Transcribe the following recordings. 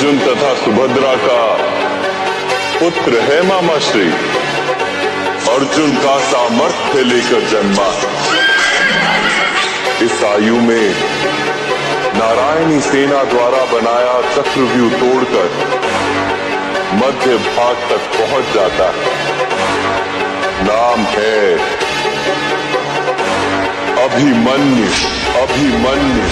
अर्जुन तथा सुभद्रा का पुत्र है मामा श्री। अर्जुन का सामर्थ्य लेकर जन्मा। इस आयु में नारायणी सेना द्वारा बनाया चक्रव्यूह तोड़कर मध्य भाग तक पहुंच जाता है। नाम है अभिमन्यु। अभिमन्यु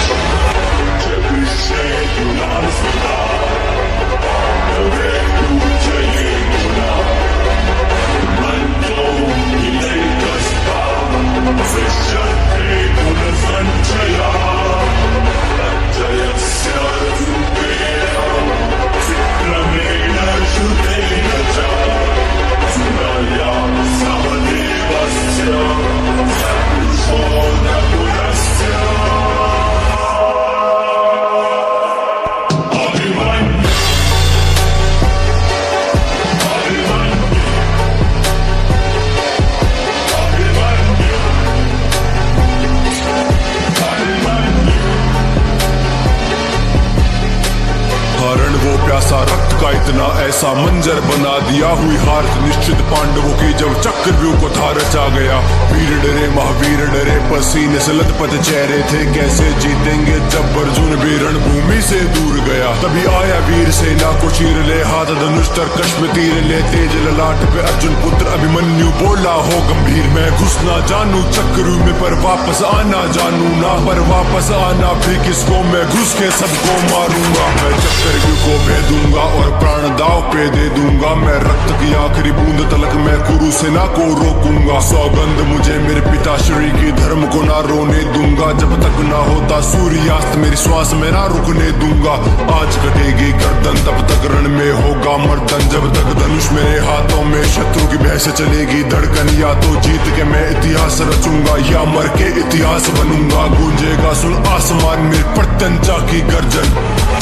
प्यासा रक्त का इतना ऐसा मंजर बना दिया, हुई हार निश्चित पांडवों की जब चक्रव्यूह को था रचा गया। वीर डरे महावीर डरे, पसीने से लथपथ चेहरे थे, कैसे जीतेंगे जब अर्जुन भी रणभूमि से दूर गया। तभी आया वीर सेना को चीर ले, हाथ धनुष तरकश में तीर ले, तेज ललाट पे अर्जुन पुत्र अभिमन्यु बोला हो गंभीर, मैं घुसना जानू चक्रव्यूह में पर वापस आना जानू ना, पर वापस आना भी किसको, मैं घुस के सबको मारूंगा। मैं चक्रव्यूह को दूंगा और प्राण दाव पे दे दूंगा, मैं रक्त की आखिरी बूंद तलक मैं कुरु सेना को रोकूंगा। सौगंध मुझे मेरे पिता श्री की, धर्म को ना रोने दूंगा, जब तक ना होता सूर्यास्त मेरी श्वास में ना रुकने दूंगा। आज कटेगी गर्दन तब तक रण में होगा मर्दन, जब तक धनुष मेरे हाथों में शत्रु की भैंस चलेगी धड़कन, या तो जीत के मैं इतिहास रचूंगा या मर के इतिहास बनूंगा। गूंजेगा सुन आसमान में प्रत्यंचा की गर्जन।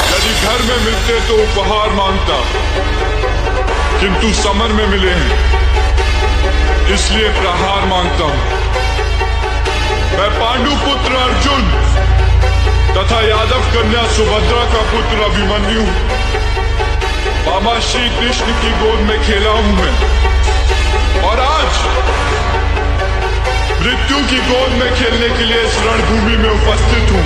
यदि घर में मिलते तो उपहार मांगता, किंतु समर में मिले हैं इसलिए प्रहार मांगता हूं। मैं पांडु पुत्र अर्जुन तथा यादव कन्या सुभद्रा का पुत्र अभिमन्यु मामा श्री कृष्ण की गोद में खेला हूं मैं, और आज मृत्यु की गोद में खेलने के लिए इस रणभूमि में उपस्थित हूं।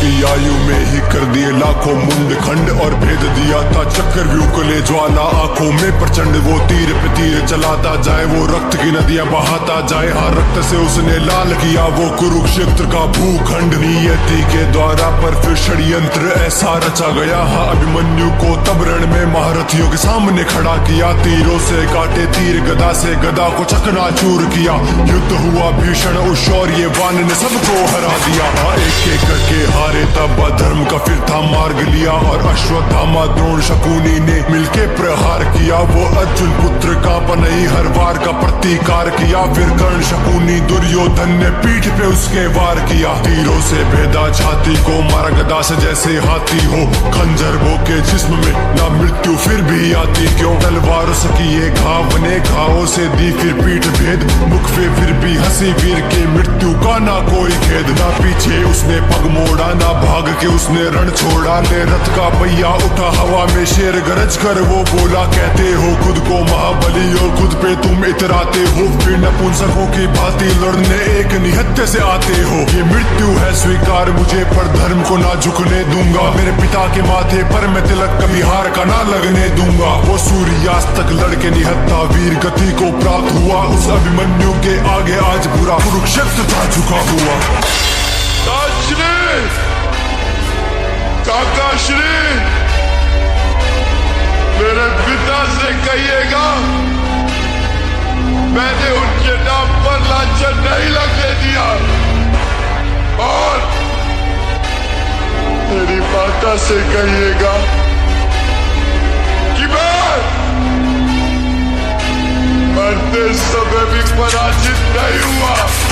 की आयु में ही कर दिए लाखों मुंड खंड, और भेद दिया था चक्रव्यूह को ले ज्वाला आंखों में प्रचंड। वो तीर पे तीर चलाता जाए, वो रक्त की नदियां बहाता जाए, हाँ रक्त से उसने लाल किया वो कुरुक्षेत्र का भूखंड। नियति के द्वारा पर फिर षड्यंत्र ऐसा रचा गया, हाँ अभिमन्यु को तब रण में महारथियों के सामने खड़ा किया। तीरों से काटे तीर, गदा से गदा को चकनाचूर किया। युद्ध हुआ भीषण, उस शौर्यवान ने सबको हरा दिया। हाँ एक एक करके हारे तब अधर्म का फिर था मार्ग लिया, और अश्वत्थामा द्रोण शकुनी ने मिलके प्रहार किया। वो अर्जुन पुत्र का पनई हर वार का प्रतिकार किया, फिर कर्ण शकुनी दुर्योधन ने पीठ पे उसके वार किया। तीरों से भेदा छाती को, मारा गदा से जैसे हाथी हो, खंजर वो के जिस्म में ना मृत्यु फिर भी आती क्यों। तलवार से किए घाव बने, घावों से दी फिर पीठ भेद, मुख पे फिर भी हंसी वीर के मृत्यु का ना कोई खेद। ना पीछे उसने पग मोड़ा, ना भाग के उसने रण छोड़ा। ले रथ का पहिया उठा हवा में, शेर गरज कर वो बोला, कहते हो खुद को महाबली और खुद पे तुम इतराते हो, फिर नपुंसकों की भांति लड़ने एक निहत्थे से आते हो। ये मृत्यु है स्वीकार मुझे, पर धर्म को ना झुकने दूंगा। मेरे पिता के माथे पर मैं तिलक कभी हार का ना लगने दूंगा। वो सूर्यास्त तक लड़के निहत्था वीर गति को प्राप्त हुआ, उस अभिमन्यु के आगे आज पूरा कुरुक्षेत्र था झुका हुआ। काका श्री, मेरे पिता से कहिएगा मैंने उनके नाम पर लांछन नहीं लगने दिया, और मेरी माता से कहिएगा कि मैं मरते समय भी पराजित नहीं हुआ।